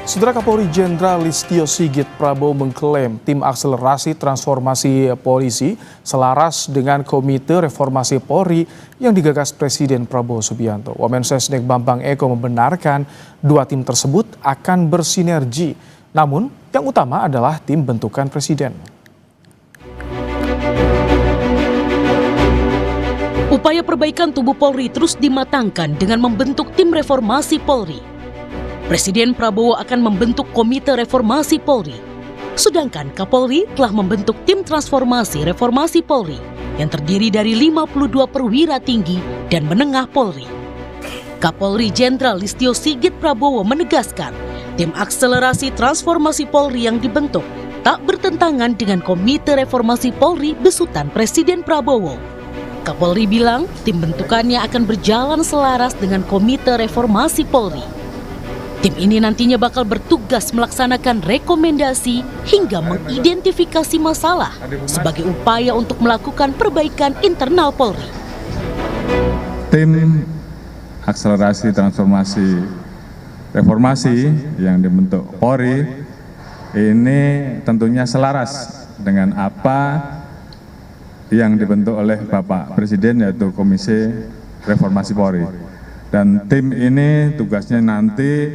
Saudara Kapolri Jenderal Listio Sigit Prabowo mengklaim tim akselerasi transformasi polisi selaras dengan Komite Reformasi Polri yang digagas Presiden Prabowo Subianto. Wamensesnek Bambang Eko membenarkan dua tim tersebut akan bersinergi. Namun yang utama adalah tim bentukan Presiden. Upaya perbaikan tubuh Polri terus dimatangkan dengan membentuk tim reformasi Polri. Presiden Prabowo akan membentuk Komite Reformasi Polri. Sedangkan Kapolri telah membentuk tim transformasi reformasi Polri yang terdiri dari 52 perwira tinggi dan menengah Polri. Kapolri Jenderal Listio Sigit Prabowo menegaskan tim akselerasi transformasi Polri yang dibentuk tak bertentangan dengan Komite Reformasi Polri besutan Presiden Prabowo. Kapolri bilang tim bentukannya akan berjalan selaras dengan Komite Reformasi Polri. Tim ini nantinya bakal bertugas melaksanakan rekomendasi hingga mengidentifikasi masalah sebagai upaya untuk melakukan perbaikan internal Polri. Tim akselerasi transformasi reformasi yang dibentuk Polri ini tentunya selaras dengan apa yang dibentuk oleh Bapak Presiden, yaitu Komisi Reformasi Polri. Dan tim ini tugasnya nanti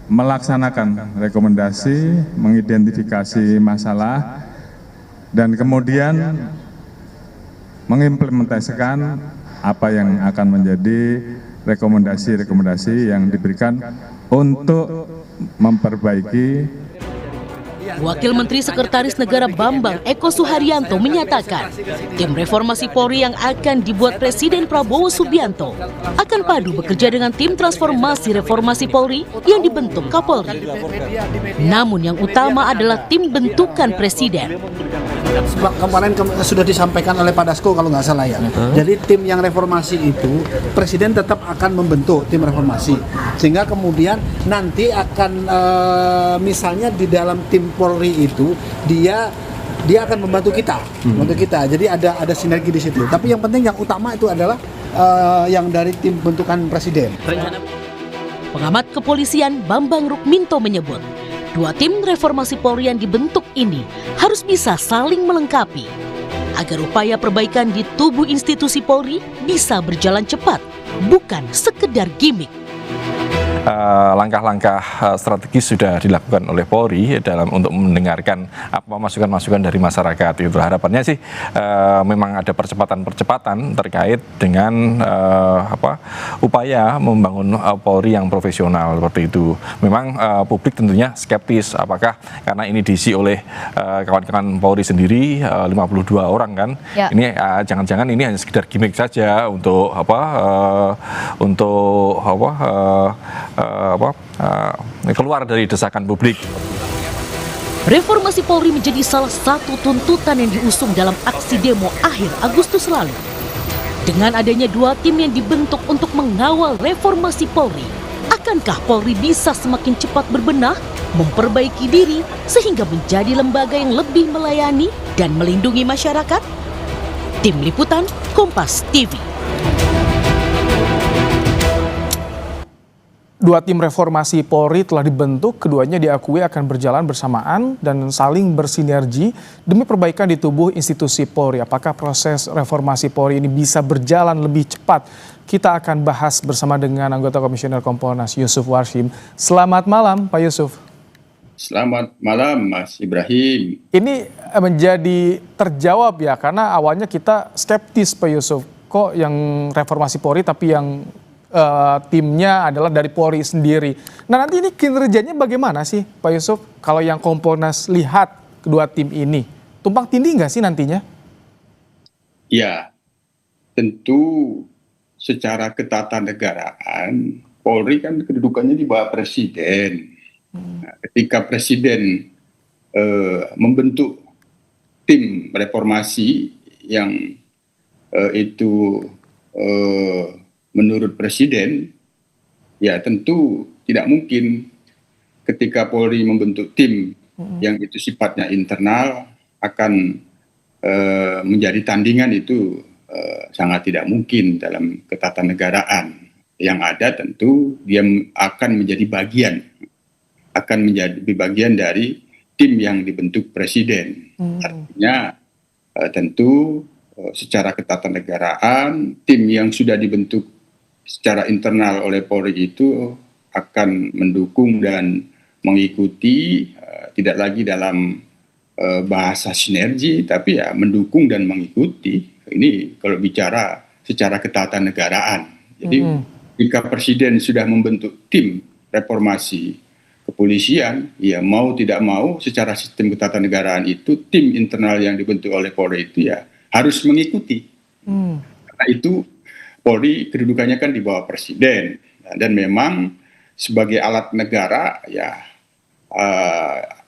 melaksanakan rekomendasi, mengidentifikasi masalah, dan kemudian mengimplementasikan apa yang akan menjadi rekomendasi-rekomendasi yang diberikan untuk memperbaiki. Wakil Menteri Sekretaris Negara Bambang Eko Suharyanto menyatakan, tim reformasi Polri yang akan dibuat Presiden Prabowo Subianto akan padu bekerja dengan tim transformasi reformasi Polri yang dibentuk Kapolri. Namun yang utama adalah tim bentukan Presiden. Kemarin sudah disampaikan oleh Pak Dasko kalau nggak salah ya. Jadi tim yang reformasi itu Presiden tetap akan membentuk tim reformasi, sehingga kemudian nanti akan misalnya di dalam tim Polri itu dia akan membantu kita, Jadi ada sinergi di situ. Tapi yang penting yang utama itu adalah yang dari tim bentukan Presiden. Pengamat kepolisian Bambang Rukminto menyebut, dua tim reformasi Polri yang dibentuk ini harus bisa saling melengkapi agar upaya perbaikan di tubuh institusi Polri bisa berjalan cepat, bukan sekedar gimmick. Langkah-langkah strategis sudah dilakukan oleh Polri untuk mendengarkan apa masukan-masukan dari masyarakat. Itu harapannya sih memang ada percepatan terkait dengan upaya membangun Polri yang profesional seperti itu. Memang publik tentunya skeptis apakah karena ini diisi oleh kawan-kawan Polri sendiri 52 orang kan. Ya. Ini jangan-jangan ini hanya sekedar gimmick saja untuk keluar dari desakan publik. Reformasi Polri menjadi salah satu tuntutan yang diusung dalam aksi demo akhir Agustus lalu. Dengan adanya dua tim yang dibentuk untuk mengawal reformasi Polri, akankah Polri bisa semakin cepat berbenah, memperbaiki diri, sehingga menjadi lembaga yang lebih melayani dan melindungi masyarakat? Tim Liputan, Kompas TV. Dua tim reformasi Polri telah dibentuk, keduanya diakui akan berjalan bersamaan dan saling bersinergi demi perbaikan di tubuh institusi Polri. Apakah proses reformasi Polri ini bisa berjalan lebih cepat? Kita akan bahas bersama dengan anggota Komisioner Kompolnas Yusuf Warshim. Selamat malam Pak Yusuf. Selamat malam Mas Ibrahim. Ini menjadi terjawab ya, karena awalnya kita skeptis Pak Yusuf. Kok yang reformasi Polri tapi yang timnya adalah dari Polri sendiri. Nah nanti ini kinerjanya bagaimana sih Pak Yusuf? Kalau yang Kompolnas lihat kedua tim ini, tumpang tindih nggak sih nantinya? Ya, tentu secara ketatanegaraan Polri kan kedudukannya di bawah Presiden. Nah, ketika Presiden membentuk tim reformasi yang itu menurut Presiden, ya tentu tidak mungkin ketika Polri membentuk tim yang itu sifatnya internal akan menjadi tandingan, itu sangat tidak mungkin dalam ketatanegaraan. Yang ada tentu dia akan menjadi bagian akan menjadi bagian dari tim yang dibentuk Presiden. Artinya tentu secara ketatanegaraan tim yang sudah dibentuk secara internal oleh Polri itu akan mendukung dan mengikuti, tidak lagi dalam bahasa sinergi, tapi ya mendukung dan mengikuti. Ini kalau bicara secara ketatanegaraan. Jadi jika Presiden sudah membentuk tim reformasi kepolisian, ya mau tidak mau secara sistem ketatanegaraan itu tim internal yang dibentuk oleh Polri itu ya harus mengikuti. Karena itu Polri kedudukannya kan di bawah Presiden, dan memang sebagai alat negara ya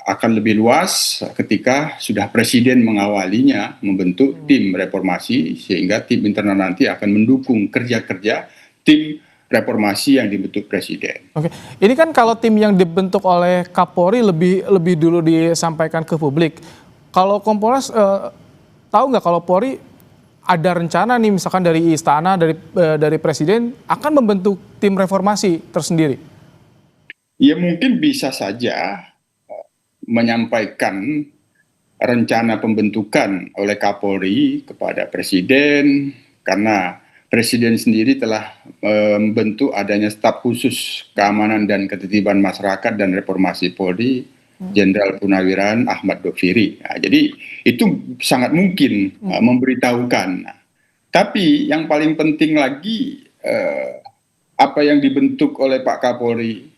akan lebih luas ketika sudah Presiden mengawalinya membentuk tim reformasi, sehingga tim internal nanti akan mendukung kerja-kerja tim reformasi yang dibentuk Presiden. Oke, ini kan kalau tim yang dibentuk oleh Kapolri lebih dulu disampaikan ke publik. Kalau Kompolnas tahu nggak kalau Polri ada rencana nih misalkan dari istana, dari Presiden akan membentuk tim reformasi tersendiri? Ya mungkin bisa saja menyampaikan rencana pembentukan oleh Kapolri kepada Presiden, karena Presiden sendiri telah membentuk adanya staf khusus keamanan dan ketertiban masyarakat dan reformasi Polri, Jenderal Purnawirawan Ahmad Doviri. Nah, jadi itu sangat mungkin memberitahukan. Nah, tapi yang paling penting lagi apa yang dibentuk oleh Pak Kapolri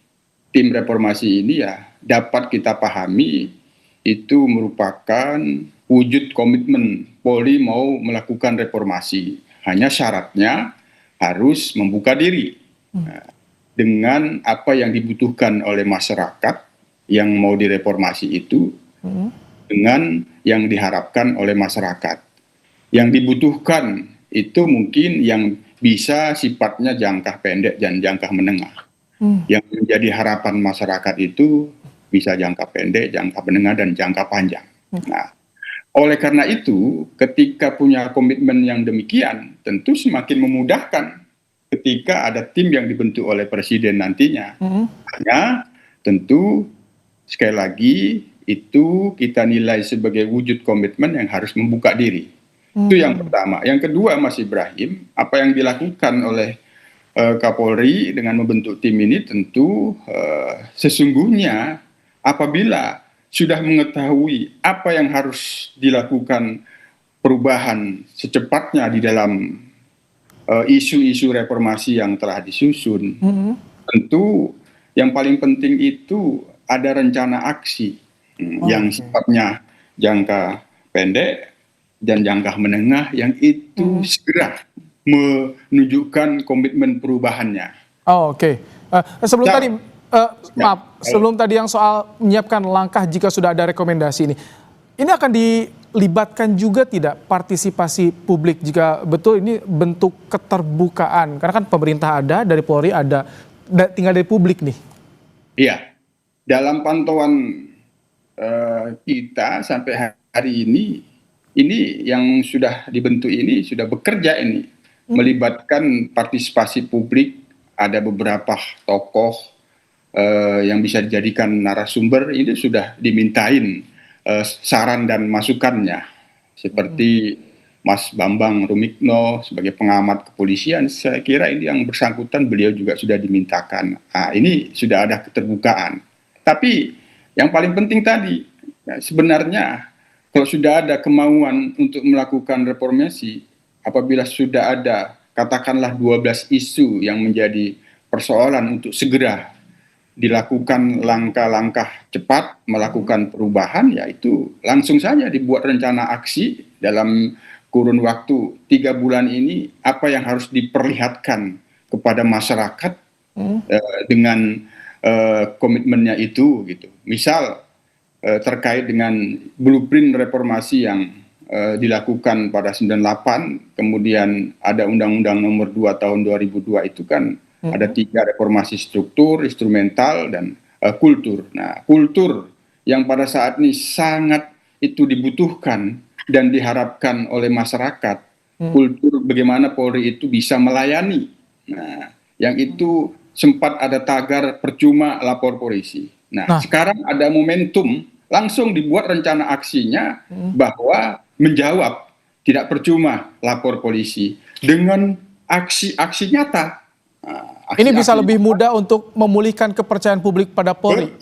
tim reformasi ini ya dapat kita pahami itu merupakan wujud komitmen Polri mau melakukan reformasi. Hanya syaratnya harus membuka diri dengan apa yang dibutuhkan oleh masyarakat yang mau direformasi itu dengan yang diharapkan oleh masyarakat. Yang dibutuhkan itu mungkin yang bisa sifatnya jangka pendek dan jangka menengah. Yang menjadi harapan masyarakat itu bisa jangka pendek, jangka menengah, dan jangka panjang. Nah, oleh karena itu, ketika punya komitmen yang demikian, tentu semakin memudahkan ketika ada tim yang dibentuk oleh Presiden nantinya. Hanya tentu sekali lagi itu kita nilai sebagai wujud komitmen yang harus membuka diri. Itu yang pertama. Yang kedua, Mas Ibrahim, apa yang dilakukan oleh Kapolri dengan membentuk tim ini tentu sesungguhnya apabila sudah mengetahui apa yang harus dilakukan perubahan secepatnya di dalam isu-isu reformasi yang telah disusun, tentu yang paling penting itu ada rencana aksi yang sifatnya jangka pendek dan jangka menengah yang itu segera menunjukkan komitmen perubahannya. Oh, oke. Sebelum tadi, maaf, sebelum tadi yang soal menyiapkan langkah jika sudah ada rekomendasi ini akan dilibatkan juga tidak partisipasi publik jika betul ini bentuk keterbukaan? Karena kan pemerintah ada, dari Polri ada, tinggal dari publik nih. Iya, dalam pantauan kita sampai hari ini yang sudah dibentuk ini sudah bekerja ini. Melibatkan partisipasi publik, ada beberapa tokoh yang bisa dijadikan narasumber, ini sudah dimintain saran dan masukannya, seperti Mas Bambang Rumikno sebagai pengamat kepolisian. Saya kira ini yang bersangkutan beliau juga sudah dimintakan. Nah, ini sudah ada keterbukaan. Tapi yang paling penting tadi, sebenarnya kalau sudah ada kemauan untuk melakukan reformasi, apabila sudah ada katakanlah 12 isu yang menjadi persoalan untuk segera dilakukan langkah-langkah cepat melakukan perubahan, yaitu langsung saja dibuat rencana aksi dalam kurun waktu 3 bulan ini, apa yang harus diperlihatkan kepada masyarakat dengan komitmennya itu gitu. Misal terkait dengan blueprint reformasi yang dilakukan pada 98, kemudian ada Undang-Undang Nomor 2 Tahun 2002 itu kan ada 3 reformasi struktur, instrumental, dan kultur. Nah, kultur yang pada saat ini sangat itu dibutuhkan dan diharapkan oleh masyarakat, kultur bagaimana Polri itu bisa melayani. Nah, yang itu sempat ada tagar percuma lapor polisi. Nah, sekarang ada momentum, langsung dibuat rencana aksinya bahwa menjawab tidak percuma lapor polisi dengan aksi-aksi nyata. Ini bisa lebih mudah untuk memulihkan kepercayaan publik pada Polri.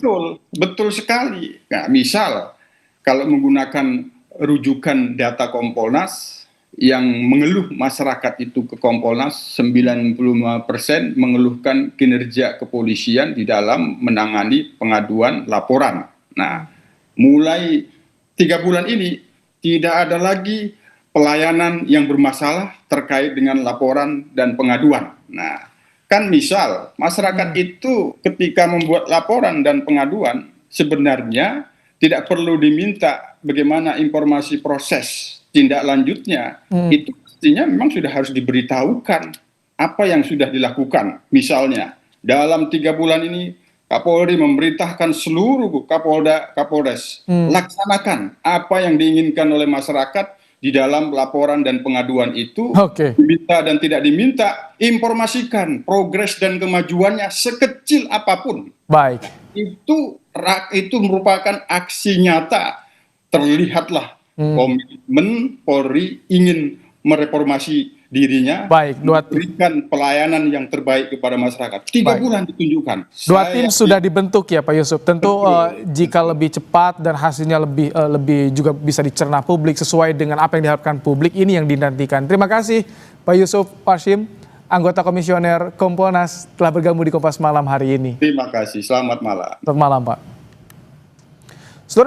Betul sekali. Nah, misal kalau menggunakan rujukan data Kompolnas yang mengeluh masyarakat itu ke Kompolnas, 95% mengeluhkan kinerja kepolisian di dalam menangani pengaduan laporan. Nah, mulai 3 bulan ini tidak ada lagi pelayanan yang bermasalah terkait dengan laporan dan pengaduan. Nah, kan misal masyarakat itu ketika membuat laporan dan pengaduan sebenarnya tidak perlu diminta bagaimana informasi proses tindak lanjutnya. Itu pastinya memang sudah harus diberitahukan apa yang sudah dilakukan. Misalnya dalam 3 bulan ini Kapolri memerintahkan seluruh Kapolda, Kapolres laksanakan apa yang diinginkan oleh masyarakat di dalam laporan dan pengaduan itu. Diminta dan tidak diminta, informasikan progres dan kemajuannya sekecil apapun. Baik. Itu merupakan aksi nyata. Terlihatlah komitmen Polri ingin mereformasi dirinya, memberikan pelayanan yang terbaik kepada masyarakat. 3 bulan ditunjukkan. 2 tim sudah dibentuk ya Pak Yusuf. Tentu jika lebih cepat dan hasilnya lebih juga bisa dicerna publik sesuai dengan apa yang diharapkan publik, ini yang dinantikan. Terima kasih Pak Yusuf Parshim, anggota Komisioner Kompolnas, telah bergabung di Kompas Malam hari ini. Terima kasih. Selamat malam. Selamat malam Pak. Saudara